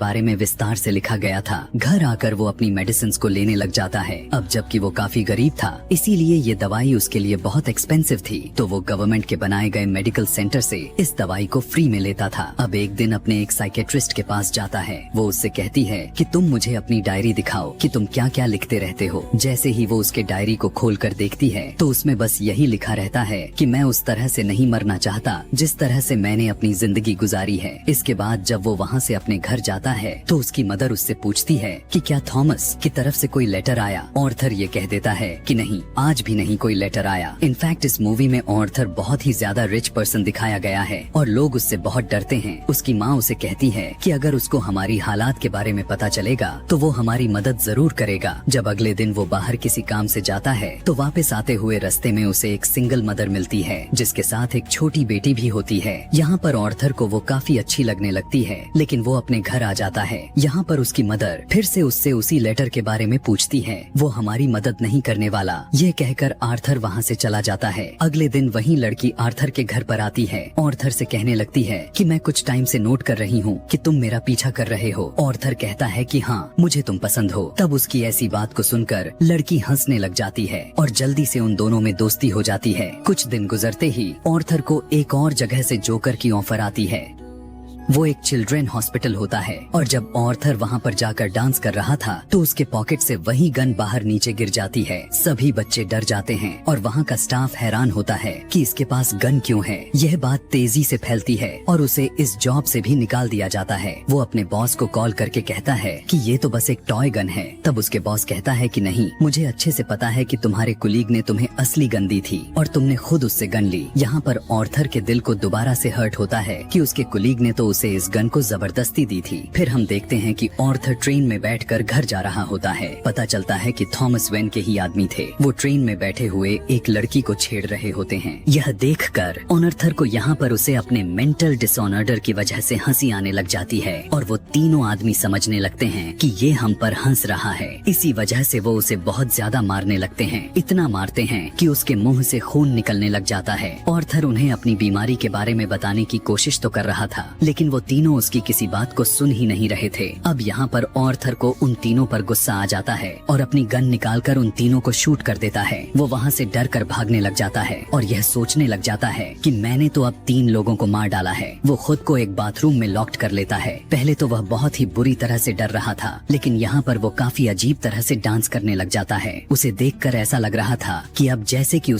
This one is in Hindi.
बारे में विस्तार से लिखा गया था। घर आकर वो अपनी मेडिसिन को लेने लग जाता है। अब जबकि वो काफी गरीब था, इसीलिए ये दवाई उसके लिए बहुत एक्सपेंसिव थी, तो वो गवर्नमेंट के बनाए गए मेडिकल सेंटर से इस दवाई को फ्री में लेता था। अब एक दिन अपने एक साइकेट्रिस्ट के पास जाता है। वो उससे कहती है कि तुम मुझे अपनी डायरी दिखाओ कि तुम क्या क्या लिखते रहते हो। जैसे ही वो उसके डायरी को खोल कर देखती है तो उसमें बस यही लिखा रहता है कि मैं उस तरह से नहीं मरना चाहता जिस तरह से मैंने अपनी जिंदगी गुजारी है। इसके बाद जब वो वहाँ से अपने घर जाता है तो उसकी मदर उससे पूछती है कि क्या थॉमस की तरफ से कोई लेटर आया। ऑर्थर ये कह देता है कि नहीं, आज भी नहीं कोई लेटर आया। इनफैक्ट इस मूवी में ऑर्थर बहुत ही ज्यादा रिच पर्सन दिखाया गया है और लोग उससे बहुत डरते हैं। उसकी माँ उसे कहती है कि अगर उसको हमारी हालात के बारे में पता चलेगा तो वो हमारी मदद जरूर करेगा। जब अगले दिन वो बाहर किसी काम से जाता है तो वापस आते हुए रास्ते में उसे एक सिंगल मदर मिलती है जिसके साथ एक छोटी बेटी भी होती है। यहाँ पर ऑर्थर को वो काफी अच्छी लगने लगती है, लेकिन वो अपने घर आ जाता है। यहाँ पर उसकी मदर फिर से उससे उसी लेटर के बारे में पूछती है। वो हमारी मदद नहीं करने वाला, ये कहकर आर्थर वहाँ से चला जाता है। अगले दिन वही लड़की आर्थर के घर पर आती है। आर्थर से कहने लगती है कि मैं कुछ टाइम से नोट कर रही हूँ कि तुम मेरा पीछा कर रहे हो। आर्थर कहता है कि हाँ, मुझे तुम पसंद हो। तब उसकी ऐसी बात को सुनकर लड़की हंसने लग जाती है और जल्दी से उन दोनों में दोस्ती हो जाती है। कुछ दिन गुजरते ही आर्थर को एक और जगह से जोकर की ऑफर आती है। वो एक चिल्ड्रन हॉस्पिटल होता है और जब आर्थर वहाँ पर जाकर डांस कर रहा था तो उसके पॉकेट से वही गन बाहर नीचे गिर जाती है। सभी बच्चे डर जाते हैं और वहाँ का स्टाफ हैरान होता है कि इसके पास गन क्यों है। यह बात तेजी से फैलती है और उसे इस जॉब से भी निकाल दिया जाता है। वो अपने बॉस को कॉल करके कहता है कि ये तो बस एक टॉय गन है। तब उसके बॉस कहता है कि नहीं, मुझे अच्छे से पता है कि तुम्हारे कुलीग ने तुम्हें असली गन दी थी और तुमने खुद उससे गन ली। यहाँ पर आर्थर के दिल को दोबारा से हर्ट होता है कि उसके कुलीग ने तो उसे इस गन को जबरदस्ती दी थी। फिर हम देखते हैं कि आर्थर ट्रेन में बैठकर घर जा रहा होता है। पता चलता है कि थॉमस वेन के ही आदमी थे। वो ट्रेन में बैठे हुए एक लड़की को छेड़ रहे होते हैं। यह देखकर ऑर्थर को यहाँ पर उसे अपने मेंटल डिसऑर्डर की वजह से हंसी आने लग जाती है और वो तीनों आदमी समझने लगते हैं कि ये हम पर हंस रहा है। इसी वजह से वो उसे बहुत ज्यादा मारने लगते हैं। इतना मारते हैं कि उसके मुंह से खून निकलने लग जाता है। आर्थर उन्हें अपनी बीमारी के बारे में बताने की कोशिश तो कर रहा था, लेकिन वो तीनों उसकी किसी बात को सुन ही नहीं रहे थे। अब यहाँ पर आर्थर को उन तीनों पर गुस्सा आ जाता है और अपनी गन निकालकर उन तीनों को शूट कर देता है। वो वहाँ से डर कर भागने लग जाता है और यह सोचने लग जाता है कि मैंने तो अब 3 लोगों को मार डाला है। वो खुद को एक बाथरूम में लॉक्ड कर लेता है। पहले तो वह बहुत ही बुरी तरह से डर रहा था, लेकिन यहाँ पर वो काफी अजीब तरह से डांस करने लग जाता है। उसे देखकर ऐसा लग रहा था कि अब जैसे कि